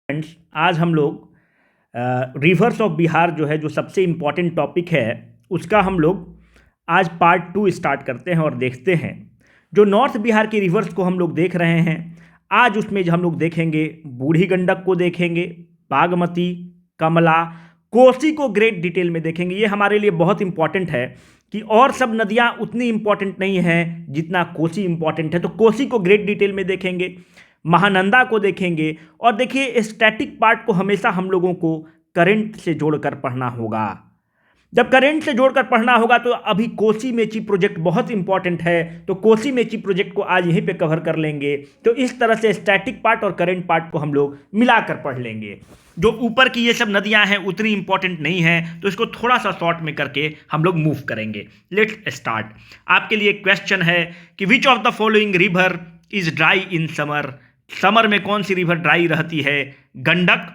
Friends, आज हम लोग रिवर्स ऑफ बिहार जो है, जो सबसे इम्पॉर्टेंट टॉपिक है, उसका हम लोग आज पार्ट 2 स्टार्ट करते हैं और देखते हैं। जो नॉर्थ बिहार की रिवर्स को हम लोग देख रहे हैं, आज उसमें जो हम लोग देखेंगे, बूढ़ी गंडक को देखेंगे, बागमती, कमला, कोसी को ग्रेट डिटेल में देखेंगे। ये हमारे लिए बहुत इंपॉर्टेंट है कि और सब नदियाँ उतनी इंपॉर्टेंट नहीं हैं जितना कोसी इंपॉर्टेंट है। तो कोसी को ग्रेट डिटेल में देखेंगे, महानंदा को देखेंगे। और देखिए, स्टैटिक पार्ट को हमेशा हम लोगों को करंट से जोड़कर पढ़ना होगा। जब करंट से जोड़कर पढ़ना होगा तो अभी कोसी मेची प्रोजेक्ट बहुत इंपॉर्टेंट है, तो कोसी मेची प्रोजेक्ट को आज यहीं पे कवर कर लेंगे। तो इस तरह से स्टैटिक पार्ट और करंट पार्ट को हम लोग मिलाकर पढ़ लेंगे। जो ऊपर की ये सब नदियां हैं उतनी इंपॉर्टेंट नहीं है, तो इसको थोड़ा सा शॉर्ट में करके हम लोग मूव करेंगे। Let's start. आपके लिए क्वेश्चन है कि which of the following river is dry in summer. Summer में कौन सी रिवर ड्राई रहती है? गंडक,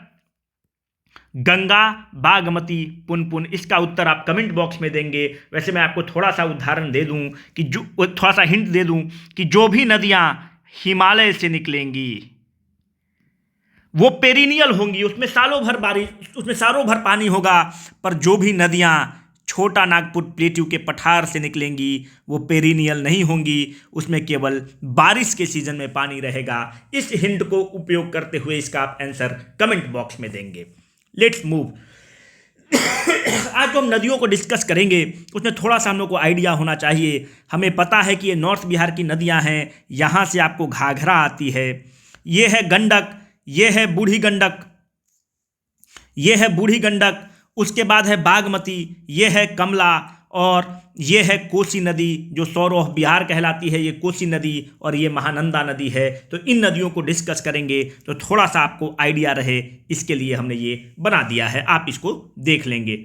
गंगा, बागमती, पुनपुन। इसका उत्तर आप कमेंट बॉक्स में देंगे। वैसे मैं आपको थोड़ा सा उदाहरण दे दूं कि जो थोड़ा सा हिंट दे दूं कि जो भी नदियां हिमालय से निकलेंगी वो पेरिनियल होंगी, उसमें सालों भर बारिश, उसमें सालों भर पानी होगा। पर जो भी नदियां छोटा नागपुर प्लेट्यू के पठार से निकलेंगी वो पेरिनियल नहीं होंगी, उसमें केवल बारिश के सीजन में पानी रहेगा। इस हिंट को उपयोग करते हुए इसका आप आंसर कमेंट बॉक्स में देंगे। Let's move. आज जो हम नदियों को डिस्कस करेंगे उसमें थोड़ा सा हम लोग को आइडिया होना चाहिए। हमें पता है कि ये नॉर्थ बिहार की नदियां हैं, यहाँ से आपको घाघरा आती है, ये है गंडक, ये है बूढ़ी गंडक, ये है बूढ़ी गंडक, उसके बाद है बागमती, ये है कमला, और ये है कोसी नदी जो सौर ऑफ बिहार कहलाती है, ये कोसी नदी, और ये महानंदा नदी है। तो इन नदियों को डिस्कस करेंगे तो थोड़ा सा आपको आइडिया रहे, इसके लिए हमने ये बना दिया है। आप इसको देख लेंगे।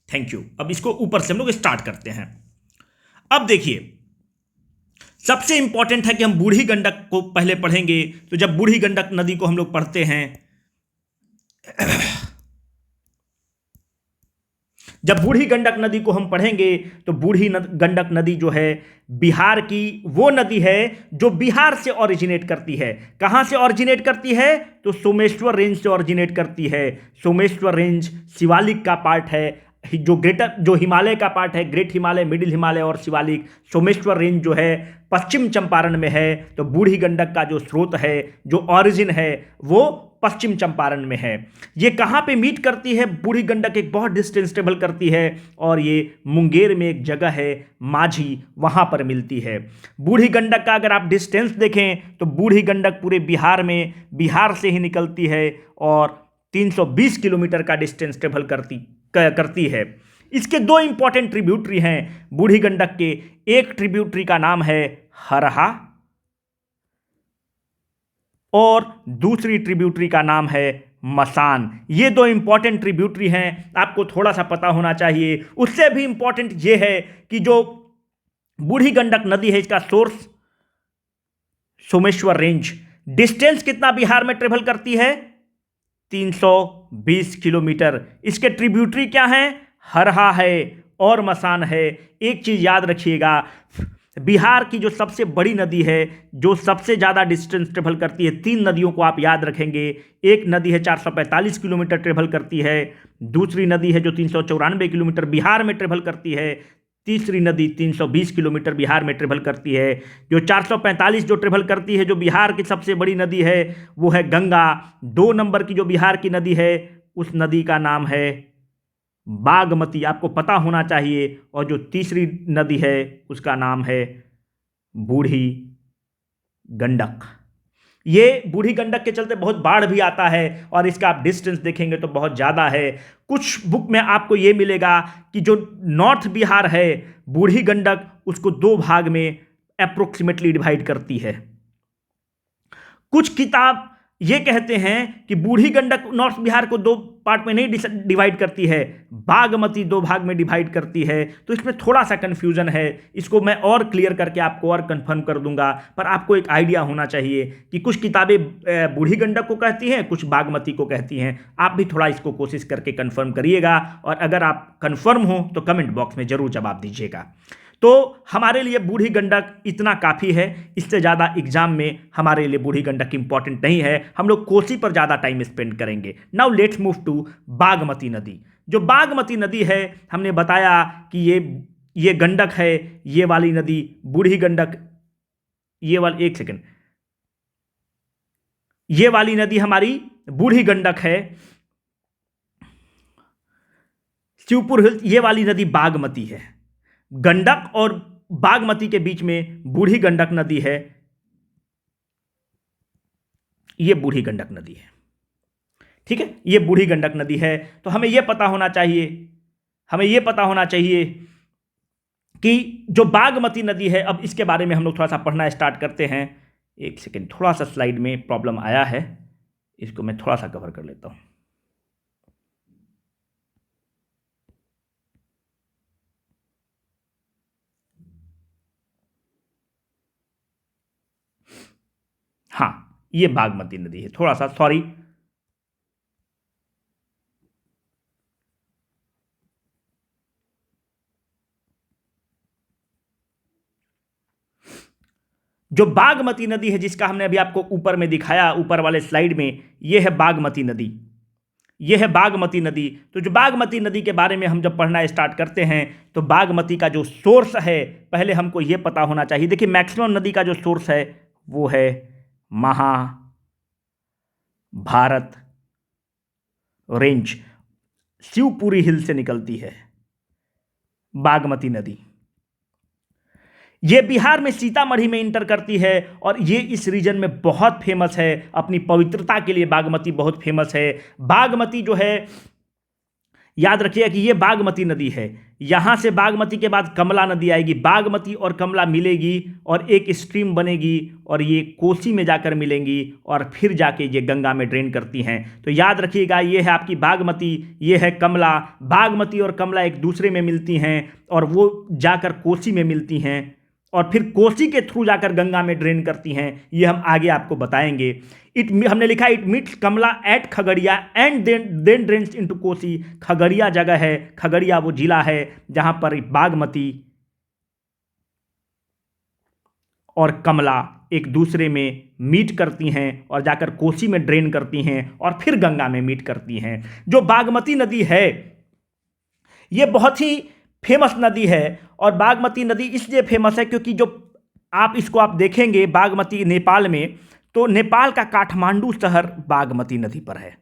Thank you. अब इसको ऊपर से हम लोग स्टार्ट करते हैं। अब देखिए, सबसे इंपॉर्टेंट है कि हम बूढ़ी गंडक को पहले पढ़ेंगे। तो जब बूढ़ी गंडक नदी को हम लोग पढ़ते हैं, जब बूढ़ी गंडक नदी को हम पढ़ेंगे तो बूढ़ी गंडक नदी जो है बिहार की वो नदी है जो बिहार से ओरिजिनेट करती है। कहाँ से ओरिजिनेट करती है? तो सोमेश्वर रेंज से ओरिजिनेट करती है। सोमेश्वर रेंज शिवालिक का पार्ट है, जो हिमालय का पार्ट है, ग्रेट हिमालय, मिडिल हिमालय और शिवालिक। सोमेश्वर रेंज जो है पश्चिम चंपारण में है। तो बूढ़ी गंडक का जो स्रोत है, जो ओरिजिन है, वो पश्चिम चंपारण में है। ये कहाँ पे मीट करती है? बूढ़ी गंडक एक बहुत डिस्टेंस ट्रेवल करती है और ये मुंगेर में एक जगह है माझी, वहाँ पर मिलती है। बूढ़ी गंडक का अगर आप डिस्टेंस देखें तो बूढ़ी गंडक पूरे बिहार में, बिहार से ही निकलती है और 320 किलोमीटर का डिस्टेंस ट्रेवल करती है। इसके दो इंपॉर्टेंट ट्रिब्यूटरी हैं बूढ़ी गंडक के। एक ट्रिब्यूटरी का नाम है हरहा और दूसरी ट्रिब्यूटरी का नाम है मसान। ये दो इंपॉर्टेंट ट्रिब्यूटरी हैं, आपको थोड़ा सा पता होना चाहिए। उससे भी इंपॉर्टेंट ये है कि जो बूढ़ी गंडक नदी है, इसका सोर्स सोमेश्वर रेंज। डिस्टेंस कितना बिहार में ट्रेवल करती है? 320 किलोमीटर। इसके ट्रिब्यूटरी क्या हैं? हरहा है और मसान है। एक चीज याद रखिएगा, बिहार की जो सबसे बड़ी नदी है, जो सबसे ज़्यादा डिस्टेंस ट्रेवल करती है, 3 नदियों को आप याद रखेंगे। एक नदी है 445 किलोमीटर ट्रेवल करती है, दूसरी नदी है जो 394 किलोमीटर बिहार में ट्रेवल करती है, तीसरी नदी 320 किलोमीटर बिहार में ट्रेवल करती है। जो 445 जो ट्रेवल करती है, जो बिहार की सबसे बड़ी नदी है, वो है गंगा। 2 नंबर की जो बिहार की नदी है, उस नदी का नाम है बागमती, आपको पता होना चाहिए। और जो तीसरी नदी है उसका नाम है बूढ़ी गंडक। ये बूढ़ी गंडक के चलते बहुत बाढ़ भी आता है और इसका आप डिस्टेंस देखेंगे तो बहुत ज़्यादा है। कुछ बुक में आपको ये मिलेगा कि जो नॉर्थ बिहार है, बूढ़ी गंडक उसको 2 भाग में अप्रोक्सीमेटली डिवाइड करती है। कुछ किताब ये कहते हैं कि बूढ़ी गंडक नॉर्थ बिहार को 2 पार्ट में नहीं डिवाइड करती है, बागमती 2 भाग में डिवाइड करती है। तो इसमें थोड़ा सा कंफ्यूजन है, इसको मैं और क्लियर करके आपको और कंफर्म कर दूंगा। पर आपको एक आइडिया होना चाहिए कि कुछ किताबें बूढ़ी गंडक को कहती हैं, कुछ बागमती को कहती हैं। आप भी थोड़ा इसको कोशिश करके कंफर्म करिएगा और अगर आप कंफर्म हो तो कमेंट बॉक्स में जरूर जवाब दीजिएगा। तो हमारे लिए बूढ़ी गंडक इतना काफ़ी है, इससे ज़्यादा एग्जाम में हमारे लिए बूढ़ी गंडक इंपॉर्टेंट नहीं है, हम लोग कोसी पर ज़्यादा टाइम स्पेंड करेंगे। Now let's move to Bagmati नदी। जो बागमती नदी है, हमने बताया कि ये गंडक है, ये वाली नदी बूढ़ी गंडक, ये वाली, एक सेकेंड, ये वाली नदी हमारी बूढ़ी गंडक है, शिवपुर हिल्स, ये वाली नदी बागमती है। गंडक और बागमती के बीच में बूढ़ी गंडक नदी है, ये बूढ़ी गंडक नदी है। ठीक है, ये बूढ़ी गंडक नदी है। तो हमें यह पता होना चाहिए, हमें यह पता होना चाहिए कि जो बागमती नदी है, अब इसके बारे में हम लोग थोड़ा सा पढ़ना स्टार्ट करते हैं। एक सेकेंड, थोड़ा सा स्लाइड में प्रॉब्लम आया है, इसको मैं थोड़ा सा कवर कर लेता हूं। हाँ, ये बागमती नदी है, थोड़ा सा सॉरी। जो बागमती नदी है, जिसका हमने अभी आपको ऊपर में दिखाया, ऊपर वाले स्लाइड में, ये है बागमती नदी, ये है बागमती नदी। तो जो बागमती नदी के बारे में हम जब पढ़ना स्टार्ट करते हैं, तो बागमती का जो सोर्स है, पहले हमको ये पता होना चाहिए। देखिए, मैक्सिमम नदी का जो सोर्स है वो है महाभारत रेंज, शिवपुरी हिल से निकलती है बागमती नदी। ये बिहार में सीतामढ़ी में इंटर करती है, और ये इस रीजन में बहुत फेमस है, अपनी पवित्रता के लिए बागमती बहुत फेमस है। बागमती जो है, याद रखिएगा कि ये बागमती नदी है, यहाँ से बागमती के बाद कमला नदी आएगी, बागमती और कमला मिलेगी और एक स्ट्रीम बनेगी, और ये कोसी में जाकर मिलेंगी, और फिर जाके ये गंगा में ड्रेन करती हैं। तो याद रखिएगा, ये है आपकी बागमती, ये है कमला। बागमती और कमला एक दूसरे में मिलती हैं, और वो जाकर कोसी में मिलती हैं, और फिर कोसी के थ्रू जाकर गंगा में ड्रेन करती हैं। ये हम आगे आपको बताएंगे। हमने लिखा it meets Kamla at Khagaria and then drains into Kosi. Khagaria जगह है, खगड़िया वो जिला है जहां पर बागमती और कमला एक दूसरे में मीट करती हैं और जाकर कोसी में ड्रेन करती हैं और फिर गंगा में मीट करती हैं। जो बागमती नदी है, ये बहुत ही फेमस नदी है, और बागमती नदी इसलिए फेमस है क्योंकि जो आप देखेंगे बागमती नेपाल में, तो नेपाल का काठमांडू शहर बागमती नदी पर है।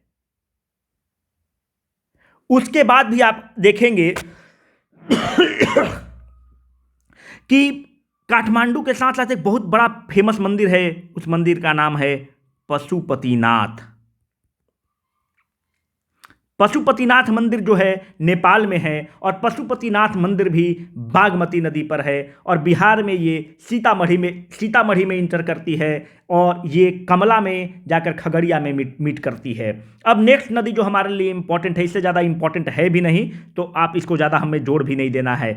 उसके बाद भी आप देखेंगे कि काठमांडू के साथ साथ एक बहुत बड़ा फेमस मंदिर है, उस मंदिर का नाम है पशुपतिनाथ। पशुपतिनाथ मंदिर जो है नेपाल में है, और पशुपतिनाथ मंदिर भी बागमती नदी पर है, और बिहार में ये सीतामढ़ी में इंटर करती है, और ये कमला में जाकर खगड़िया में मीट करती है। अब नेक्स्ट नदी जो हमारे लिए इंपॉर्टेंट है, इससे ज़्यादा इंपॉर्टेंट है भी नहीं, तो आप इसको ज़्यादा हमें जोड़ भी नहीं देना है।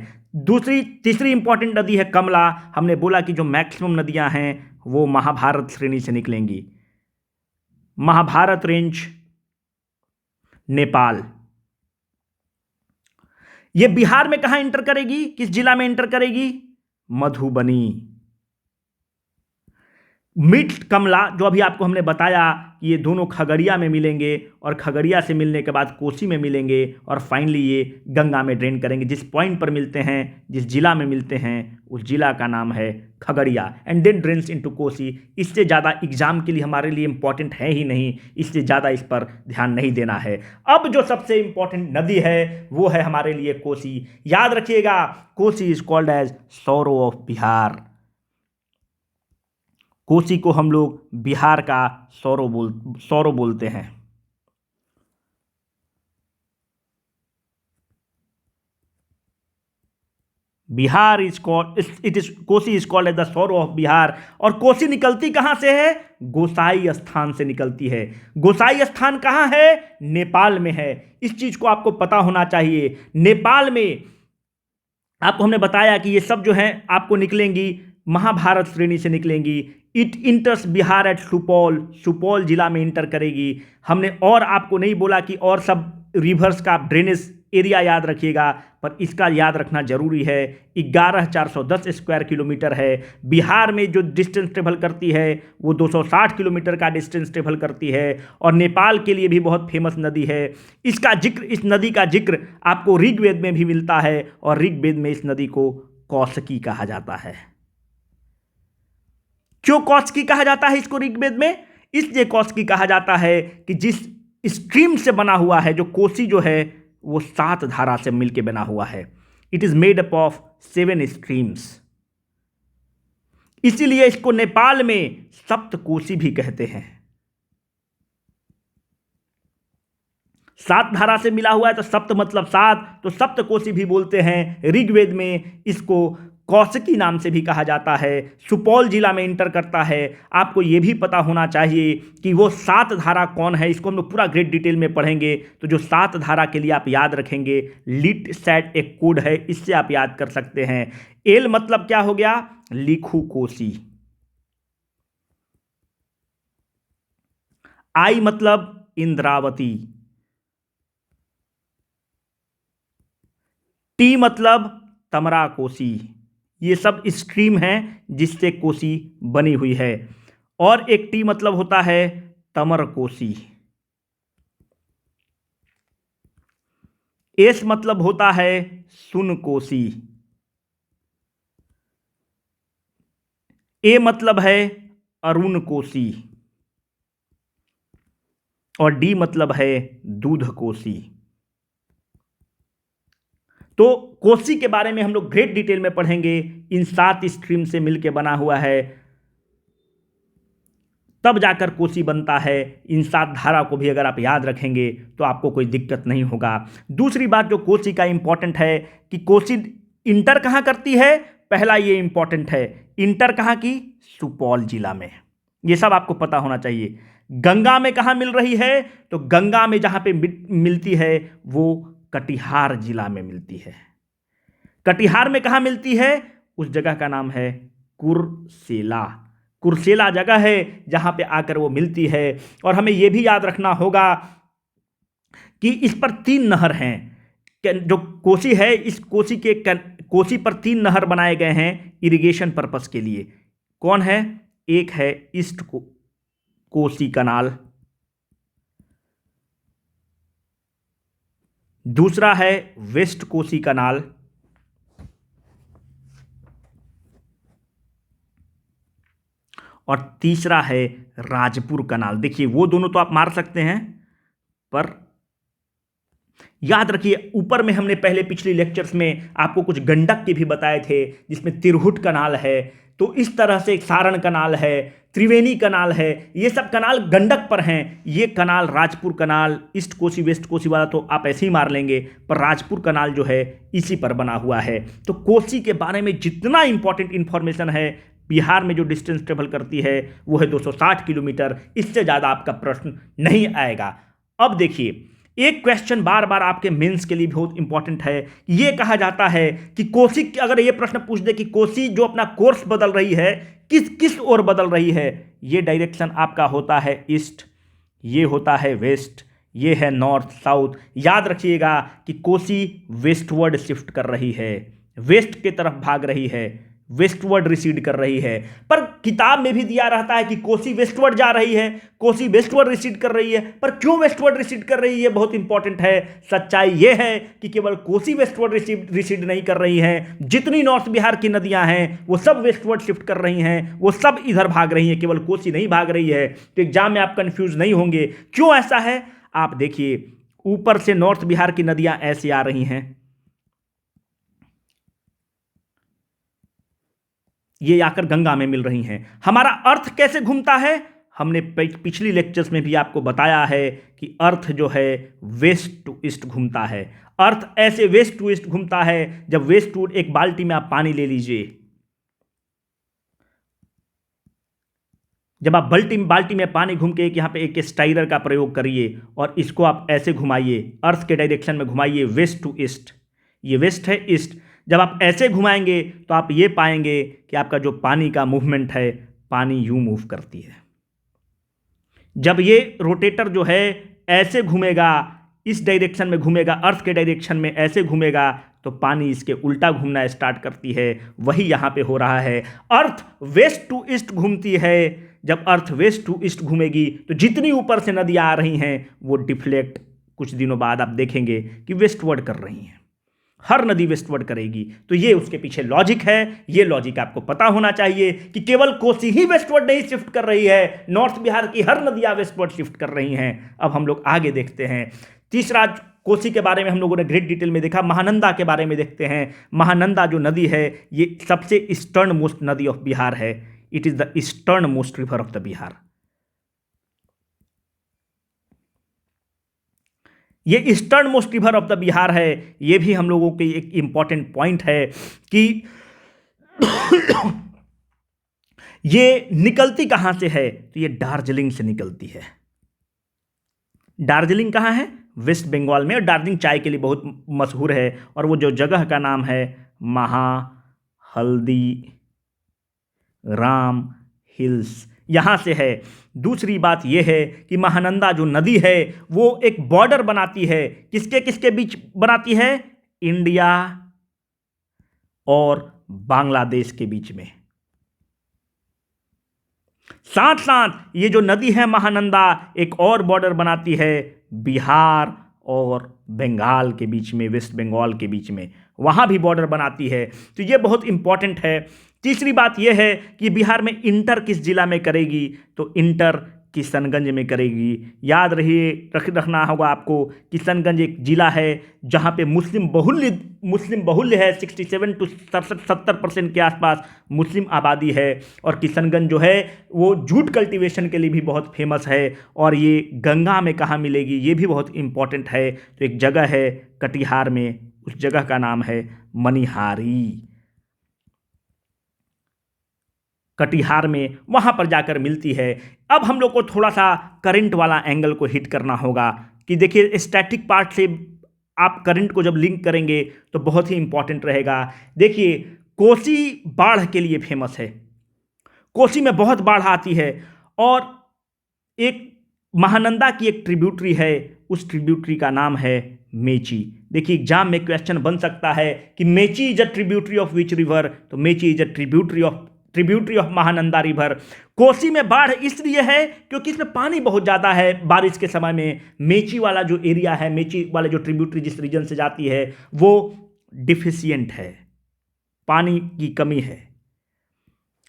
तीसरी इंपॉर्टेंट नदी है कमला। हमने बोला कि जो मैक्सिमम नदियाँ हैं वो महाभारत श्रेणी से निकलेंगी। महाभारत रेंज नेपाल, ये बिहार में कहां इंटर करेगी, किस जिला में इंटर करेगी, मधुबनी। मिट कमला जो अभी आपको हमने बताया कि ये दोनों खगड़िया में मिलेंगे, और खगड़िया से मिलने के बाद कोसी में मिलेंगे, और फाइनली ये गंगा में ड्रेन करेंगे। जिस पॉइंट पर मिलते हैं, जिस जिला में मिलते हैं, उस जिला का नाम है Khagaria, and then drains into Kosi. इससे ज़्यादा एग्जाम के लिए हमारे लिए इंपॉर्टेंट है ही नहीं, इसलिए ज़्यादा इस पर ध्यान नहीं देना है। अब जो सबसे इंपॉर्टेंट नदी है वो है हमारे लिए कोसी। याद रखिएगा, Kosi is called as sorrow of Bihar. Kosi को हम लोग बिहार का सौरो बोलते हैं। Bihar is called Kosi is called as the sorrow of Bihar. और कोसी निकलती कहां से है, गोसाई स्थान से निकलती है। गोसाई स्थान कहां है, नेपाल में है। इस चीज को आपको पता होना चाहिए। नेपाल में आपको हमने बताया कि ये सब जो हैं आपको निकलेंगी महाभारत श्रेणी से निकलेंगी। It enters Bihar at Supaul जिला में इंटर करेगी। हमने और आपको नहीं बोला कि और सब रिवर्स का ड्रेनेज एरिया याद रखिएगा, पर इसका याद रखना जरूरी है 11,410 स्क्वायर किलोमीटर है। बिहार में जो डिस्टेंस ट्रेवल करती है वो 260 किलोमीटर का डिस्टेंस ट्रेवल करती है, और नेपाल के लिए भी बहुत फेमस नदी है। इसका जिक्र, इस नदी का जिक्र आपको ऋग्वेद में भी मिलता है, और ऋग्वेद में इस नदी को कौशिकी कहा जाता है। क्यों कौशिकी कहा जाता है इसको ऋग्वेद में? इसलिए कौशिकी कहा जाता है कि जिस स्ट्रीम से बना हुआ है, जो कोसी जो है वो 7 धारा से मिलकर बना हुआ है। It is made up of 7 streams, इसीलिए इसको नेपाल में सप्तकोशी भी कहते हैं। 7 धारा से मिला हुआ है तो सप्त मतलब 7, तो सप्तकोशी भी बोलते हैं। ऋग्वेद में इसको कौशिकी नाम से भी कहा जाता है। सुपौल जिला में इंटर करता है। आपको यह भी पता होना चाहिए कि वो 7 धारा कौन है, इसको हम लोग पूरा ग्रेट डिटेल में पढ़ेंगे। तो जो 7 धारा के लिए आप याद रखेंगे, लिट सैट एक कोड है, इससे आप याद कर सकते हैं। एल मतलब क्या हो गया? लिखू कोसी। आई मतलब इंद्रावती। टी मतलब तमरा कोसी। ये सब स्ट्रीम हैं जिससे कोसी बनी हुई है। और एक टी मतलब होता है तमर कोसी। एस मतलब होता है सुन कोसी। ए मतलब है अरुण कोसी। और डी मतलब है दूध कोसी। तो कोसी के बारे में हम लोग ग्रेट डिटेल में पढ़ेंगे। इन 7 स्ट्रीम से मिलकर बना हुआ है, तब जाकर कोसी बनता है। इन 7 धारा को भी अगर आप याद रखेंगे तो आपको कोई दिक्कत नहीं होगा। दूसरी बात जो कोसी का इंपॉर्टेंट है कि कोसी इंटर कहां करती है? पहला ये इंपॉर्टेंट है, इंटर कहां की? सुपौल जिला में। ये सब आपको पता होना चाहिए। गंगा में कहां मिल रही है? तो गंगा में जहां पे मिलती है वो कटिहार जिला में मिलती है। कटिहार में कहां मिलती है? उस जगह का नाम है कुर्सेला। कुर्सेला जगह है जहां पे आकर वो मिलती है। और हमें यह भी याद रखना होगा कि इस पर 3 नहर हैं। जो कोसी है, इस कोसी पर 3 नहर बनाए गए हैं इरिगेशन पर्पस के लिए। कौन है? एक है ईस्ट कोसी कनाल, दूसरा है वेस्ट कोसी कनाल, और तीसरा है राजपुर कनाल। देखिए वो दोनों तो आप मार सकते हैं, पर याद रखिए ऊपर में हमने पहले पिछले लेक्चर्स में आपको कुछ गंडक के भी बताए थे, जिसमें तिरहुट कनाल है। तो इस तरह से सारण कनाल है, त्रिवेणी कनाल है, ये सब कनाल गंडक पर हैं। ये कनाल राजपुर कनाल, ईस्ट कोसी वेस्ट कोसी वाला तो आप ऐसे ही मार लेंगे, पर राजपुर कनाल जो है इसी पर बना हुआ है। तो कोसी के बारे में जितना इंपॉर्टेंट इंफॉर्मेशन है, बिहार में जो डिस्टेंस ट्रेवल करती है वो है 260 किलोमीटर। इससे ज़्यादा आपका प्रश्न नहीं आएगा। अब देखिए, एक क्वेश्चन बार बार आपके मेंस के लिए बहुत इंपॉर्टेंट है। ये कहा जाता है कि कोसी, अगर ये प्रश्न पूछ दे कि कोसी जो अपना कोर्स बदल रही है, किस किस ओर बदल रही है, ये डायरेक्शन आपका होता है ईस्ट, ये होता है वेस्ट, ये है नॉर्थ साउथ। याद रखिएगा कि कोसी वेस्टवर्ड शिफ्ट कर रही है, वेस्ट की तरफ भाग रही है, वेस्टवर्ड रिसीड कर रही है। पर किताब में भी दिया रहता है कि कोसी वेस्टवर्ड जा रही है, कोसी वेस्टवर्ड रिसीड कर रही है। पर क्यों वेस्टवर्ड रिसीड कर रही है, बहुत इंपॉर्टेंट है। सच्चाई यह है कि केवल कोसी वेस्टवर्ड रिसीड नहीं कर रही है, जितनी नॉर्थ बिहार की नदियां हैं वो सब वेस्टवर्ड शिफ्ट कर रही हैं, वो सब इधर भाग रही हैं, केवल कोसी नहीं भाग रही है। तो एग्जाम में आप कंफ्यूज नहीं होंगे क्यों ऐसा है। आप देखिए, ऊपर से नॉर्थ बिहार की नदियां ऐसे आ रही हैं, ये आकर गंगा में मिल रही हैं। हमारा अर्थ कैसे घूमता है? हमने पिछली लेक्चर्स में भी आपको बताया है कि अर्थ जो है वेस्ट टू ईस्ट घूमता है। अर्थ ऐसे वेस्ट टू ईस्ट घूमता है, जब वेस्ट टू, एक बाल्टी में आप पानी ले लीजिए, जब आप बाल्टी में पानी घूम के यहां पे एक स्टाइरर का प्रयोग करिए और इसको आप ऐसे घुमाइए, अर्थ के डायरेक्शन में घुमाइए, वेस्ट टू ईस्ट, ये वेस्ट है, ईस्ट। जब आप ऐसे घुमाएंगे तो आप ये पाएंगे कि आपका जो पानी का मूवमेंट है, पानी यूं मूव करती है। जब ये रोटेटर जो है ऐसे घूमेगा, इस डायरेक्शन में घूमेगा, अर्थ के डायरेक्शन में ऐसे घूमेगा, तो पानी इसके उल्टा घूमना स्टार्ट करती है। वही यहाँ पे हो रहा है। अर्थ वेस्ट टू ईस्ट घूमती है। जब अर्थ वेस्ट टू ईस्ट घूमेगी तो जितनी ऊपर से नदियाँ आ रही हैं वो डिफ्लेक्ट कुछ दिनों बाद आप देखेंगे कि वेस्टवर्ड कर रही हैं। हर नदी वेस्टवर्ड करेगी। तो ये उसके पीछे लॉजिक है। ये लॉजिक आपको पता होना चाहिए कि केवल कोसी ही वेस्टवर्ड नहीं शिफ्ट कर रही है, नॉर्थ बिहार की हर नदियाँ वेस्टवर्ड शिफ्ट कर रही हैं। अब हम लोग आगे देखते हैं। तीसरा, कोसी के बारे में हम लोगों ने ग्रेट डिटेल में देखा। महानंदा के बारे में देखते हैं। महानंदा जो नदी है ये सबसे ईस्टर्न मोस्ट नदी ऑफ बिहार है। It is the easternmost river of the Bihar. ये easternmost river of the Bihar है। ये भी हम लोगों के एक इंपॉर्टेंट पॉइंट है कि ये निकलती कहां से है, तो ये दार्जिलिंग से निकलती है। दार्जिलिंग कहां है? वेस्ट बंगाल में। और दार्जिलिंग चाय के लिए बहुत मशहूर है, और वो जो जगह का नाम है महाहल्दी राम हिल्स, यहां से है। दूसरी बात यह है कि महानंदा जो नदी है वो एक बॉर्डर बनाती है। किसके किसके बीच बनाती है? इंडिया और बांग्लादेश के बीच में। साथ साथ ये जो नदी है महानंदा एक और बॉर्डर बनाती है बिहार और बंगाल के बीच में, वेस्ट बंगाल के बीच में, वहाँ भी बॉर्डर बनाती है। तो ये बहुत इंपॉर्टेंट है। तीसरी बात यह है कि बिहार में इंटर किस जिला में करेगी, तो इंटर किशनगंज में करेगी। याद रखना होगा आपको, किशनगंज एक जिला है जहाँ पे मुस्लिम बहुल्य है। 67 to 70% के आसपास मुस्लिम आबादी है। और किशनगंज जो है वो जूट कल्टीवेशन के लिए भी बहुत फेमस है। और ये गंगा में कहाँ मिलेगी ये भी बहुत इंपॉर्टेंट है। तो एक जगह है कटिहार में, उस जगह का नाम है मनिहारी। कटिहार में वहाँ पर जाकर मिलती है। अब हम लोग को थोड़ा सा करंट वाला एंगल को हिट करना होगा कि देखिए स्टैटिक पार्ट से आप करंट को जब लिंक करेंगे तो बहुत ही इंपॉर्टेंट रहेगा। देखिए कोसी बाढ़ के लिए फेमस है। कोसी में बहुत बाढ़ आती है और एक महानंदा की एक ट्रिब्यूटरी है, उस ट्रिब्यूटरी का नाम है मेची। देखिए एग्जाम में क्वेश्चन बन सकता है कि Mechi is a tributary of which river, तो Mechi is a tributary of Mahananda river. Kosi में बाढ़ इसलिए है क्योंकि इसमें पानी बहुत ज़्यादा है बारिश के समय में। मेची वाला जो एरिया है, मेची वाले जो ट्रिब्यूटरी जिस रीजन से जाती है वो डिफिशियंट है, पानी की कमी है।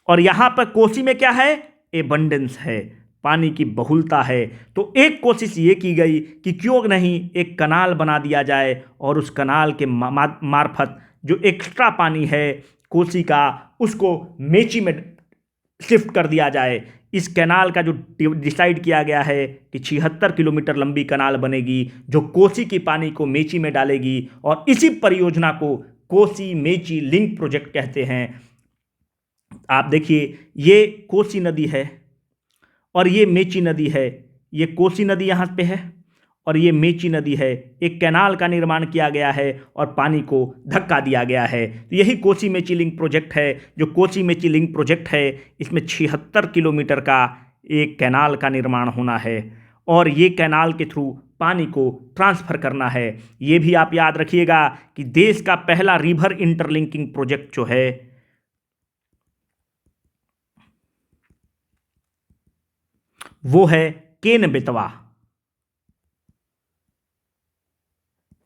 और यहाँ पर कोसी में क्या है? एबंडेंस है, पानी की बहुलता है। तो एक कोशिश ये की गई कि क्यों नहीं एक कनाल बना दिया जाए और उस कनाल के मार्फत जो एक्स्ट्रा पानी है कोसी का उसको मेची में शिफ्ट कर दिया जाए। इस कैनाल का जो डिसाइड किया गया है कि 76 किलोमीटर लंबी कनाल बनेगी जो कोसी की पानी को मेची में डालेगी। और इसी परियोजना को कोसी मेची लिंक प्रोजेक्ट कहते हैं। आप देखिए ये कोसी नदी है और ये मेची नदी है। ये कोसी नदी यहाँ पे है और ये मेची नदी है। एक कैनाल का निर्माण किया गया है और पानी को धक्का दिया गया है। तो यही कोसी मेची लिंक प्रोजेक्ट है। जो कोसी मेची लिंक प्रोजेक्ट है इसमें 76 किलोमीटर का एक कैनाल का निर्माण होना है और ये कैनाल के थ्रू पानी को ट्रांसफ़र करना है। ये भी आप याद रखिएगा कि देश का पहला रिवर इंटरलिंकिंग प्रोजेक्ट जो है वो है केन बेतवा।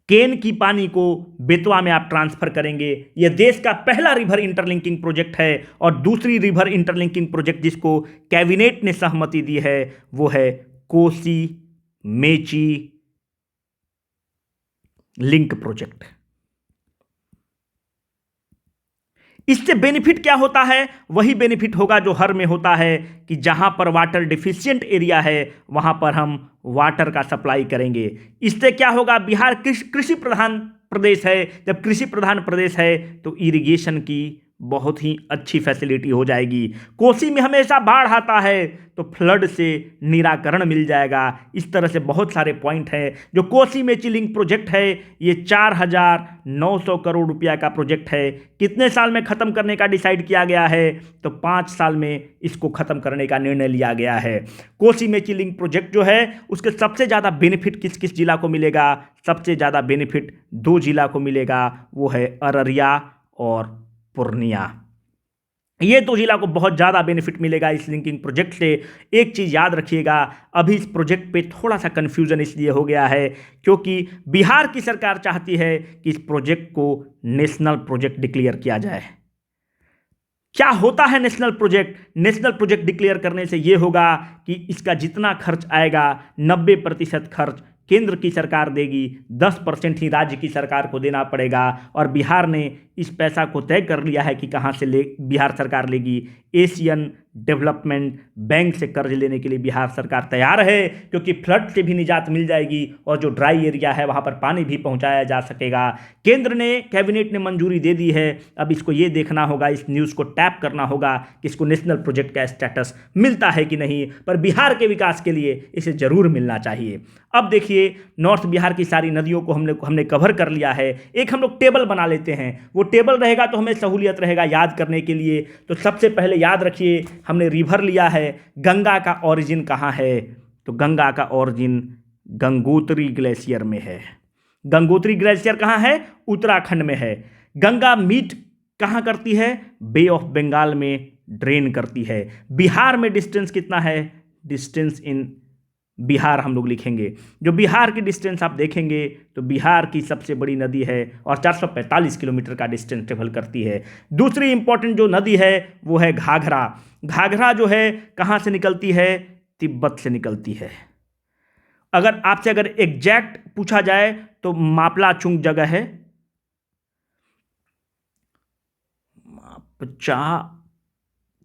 केन की पानी को बेतवा में आप ट्रांसफर करेंगे। यह देश का पहला रिवर इंटरलिंकिंग प्रोजेक्ट है। और दूसरी रिवर इंटरलिंकिंग प्रोजेक्ट जिसको कैबिनेट ने सहमति दी है वो है कोसी मेची लिंक प्रोजेक्ट। इससे बेनिफिट क्या होता है? वही बेनिफिट होगा जो हर में होता है कि जहां पर वाटर डिफिशिएंट एरिया है वहां पर हम वाटर का सप्लाई करेंगे। इससे क्या होगा? बिहार कृषि प्रधान प्रदेश है। जब कृषि प्रधान प्रदेश है तो इरिगेशन की बहुत ही अच्छी फैसिलिटी हो जाएगी। कोसी में हमेशा बाढ़ आता है तो फ्लड से निराकरण मिल जाएगा। इस तरह से बहुत सारे पॉइंट हैं। जो कोसी मेची लिंक प्रोजेक्ट है ये 4,900 करोड़ रुपया का प्रोजेक्ट है। कितने साल में ख़त्म करने का डिसाइड किया गया है? तो 5 साल में इसको ख़त्म करने का निर्णय लिया गया है। कोसी मेची लिंक प्रोजेक्ट जो है उसके सबसे ज़्यादा बेनिफिट किस किस जिला को मिलेगा? सबसे ज़्यादा बेनिफिट 2 जिला को मिलेगा, वो है अररिया और पूर्णिया। ये 2 जिला को बहुत ज़्यादा बेनिफिट मिलेगा इस लिंकिंग प्रोजेक्ट से। एक चीज़ याद रखिएगा, अभी इस प्रोजेक्ट पे थोड़ा सा कन्फ्यूजन इसलिए हो गया है क्योंकि बिहार की सरकार चाहती है कि इस प्रोजेक्ट को नेशनल प्रोजेक्ट डिक्लेयर किया जाए। क्या होता है national project? National project declare करने से यह होगा कि इसका जितना खर्च आएगा 90% खर्च केंद्र की सरकार देगी, 10% ही राज्य की सरकार को देना पड़ेगा। और बिहार ने इस पैसा को तय कर लिया है कि कहाँ से बिहार सरकार लेगी। एशियन डेवलपमेंट बैंक से कर्ज लेने के लिए बिहार सरकार तैयार है, क्योंकि फ्लड से भी निजात मिल जाएगी और जो ड्राई एरिया है वहाँ पर पानी भी पहुँचाया जा सकेगा। केंद्र ने, कैबिनेट ने मंजूरी दे दी है। अब इसको ये देखना होगा, इस न्यूज़ को टैप करना होगा कि इसको नेशनल प्रोजेक्ट का स्टेटस मिलता है कि नहीं, पर बिहार के विकास के लिए इसे ज़रूर मिलना चाहिए। अब देखिए, नॉर्थ बिहार की सारी नदियों को हमने कवर कर लिया है। एक हम लोग टेबल बना लेते हैं, वो टेबल रहेगा तो हमें सहूलियत रहेगा याद करने के लिए। तो सबसे पहले याद रखिए, हमने रिवर लिया है। गंगा का ओरिजिन कहाँ है? तो गंगा का ओरिजिन गंगोत्री ग्लेशियर में है। गंगोत्री ग्लेशियर कहाँ है? उत्तराखंड में है। गंगा मीट कहाँ करती है? बे ऑफ बंगाल में ड्रेन करती है। बिहार में डिस्टेंस कितना है? डिस्टेंस इन बिहार हम लोग लिखेंगे। जो बिहार की डिस्टेंस आप देखेंगे तो बिहार की सबसे बड़ी नदी है और 445 किलोमीटर का डिस्टेंस ट्रेवल करती है। दूसरी इंपॉर्टेंट जो नदी है वो है घाघरा। घाघरा जो है कहाँ से निकलती है? तिब्बत से निकलती है। अगर आपसे एग्जैक्ट पूछा जाए तो मापलाचुंग जगह है,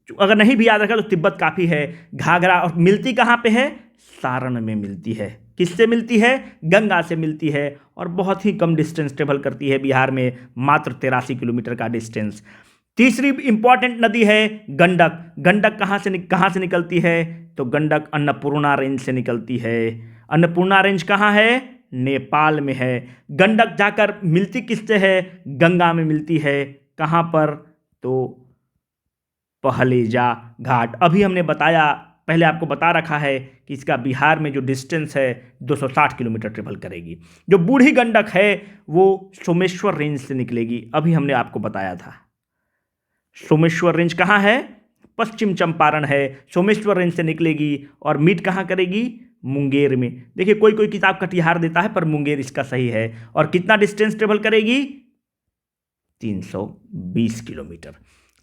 अगर नहीं भी याद रखा तो तिब्बत काफ़ी है। घाघरा और मिलती कहाँ पे है? सारण में मिलती है। किससे मिलती है? गंगा से मिलती है और बहुत ही कम डिस्टेंस ट्रेवल करती है बिहार में, मात्र 83 किलोमीटर का डिस्टेंस। तीसरी इंपॉर्टेंट नदी है गंडक। गंडक कहाँ से निकलती है? तो गंडक अन्नपूर्णा रेंज से निकलती है। अन्नपूर्णा रेंज कहाँ है? नेपाल में है। गंडक जाकर मिलती किससे है? गंगा में मिलती है। कहाँ पर? तो पहलेजा घाट। अभी हमने पहले आपको बता रखा है कि इसका बिहार में जो डिस्टेंस है 260 किलोमीटर ट्रेवल करेगी। जो बूढ़ी गंडक है वो सोमेश्वर रेंज से निकलेगी, अभी हमने आपको बताया था। सोमेश्वर रेंज कहाँ है? पश्चिम चंपारण है। सोमेश्वर रेंज से निकलेगी और मीट कहाँ करेगी? मुंगेर में। देखिए, कोई किताब कटिहार देता है पर मुंगेर इसका सही है। और कितना डिस्टेंस ट्रेवल करेगी? 320 किलोमीटर।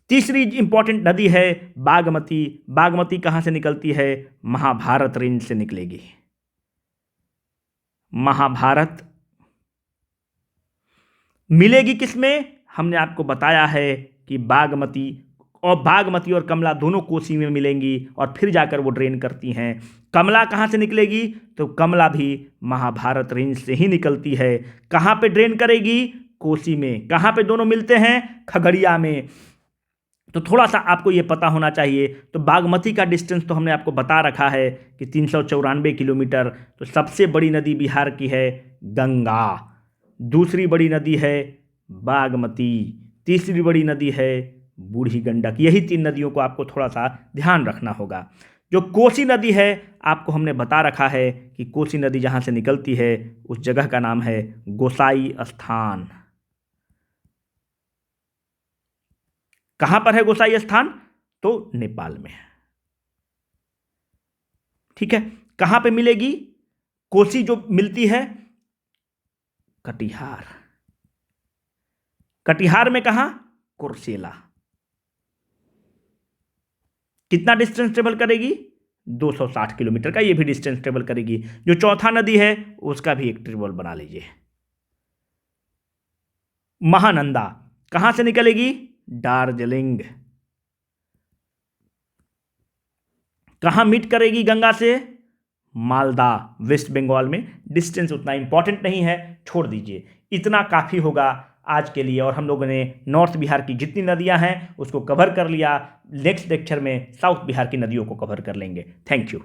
तीसरी इंपॉर्टेंट नदी है बागमती। बागमती कहाँ से निकलती है? महाभारत रेंज से निकलेगी। महाभारत मिलेगी किसमें? हमने आपको बताया है कि बागमती और कमला दोनों कोसी में मिलेंगी और फिर जाकर वो ड्रेन करती हैं। कमला कहाँ से निकलेगी? तो कमला भी महाभारत रेंज से ही निकलती है। कहाँ पे ड्रेन करेगी? कोसी में। कहाँ पे दोनों मिलते हैं? खगड़िया में। तो थोड़ा सा आपको ये पता होना चाहिए। तो बागमती का डिस्टेंस तो हमने आपको बता रखा है कि 394 किलोमीटर। तो सबसे बड़ी नदी बिहार की है गंगा, दूसरी बड़ी नदी है बागमती, तीसरी बड़ी नदी है बूढ़ी गंडक। यही 3 नदियों को आपको थोड़ा सा ध्यान रखना होगा। जो कोसी नदी है आपको हमने बता रखा है कि कोसी नदी जहाँ से निकलती है उस जगह का नाम है गोसाई स्थान। कहां पर है गोसाई स्थान? तो नेपाल में है। ठीक है। कहां पे मिलेगी? कोसी जो मिलती है कटिहार। कटिहार में कहां? कुर्सेला। कितना डिस्टेंस ट्रेवल करेगी? 260 किलोमीटर का ये भी डिस्टेंस ट्रेवल करेगी। जो चौथा नदी है उसका भी एक ट्रेवल बना लीजिए, महानंदा। कहां से निकलेगी? दार्जिलिंग। कहां मीट करेगी गंगा से? मालदा, वेस्ट बंगाल में। डिस्टेंस उतना इंपॉर्टेंट नहीं है, छोड़ दीजिए। इतना काफ़ी होगा आज के लिए। और हम लोगों ने नॉर्थ बिहार की जितनी नदियां हैं उसको कवर कर लिया। नेक्स्ट लेक्चर में साउथ बिहार की नदियों को कवर कर लेंगे। Thank you.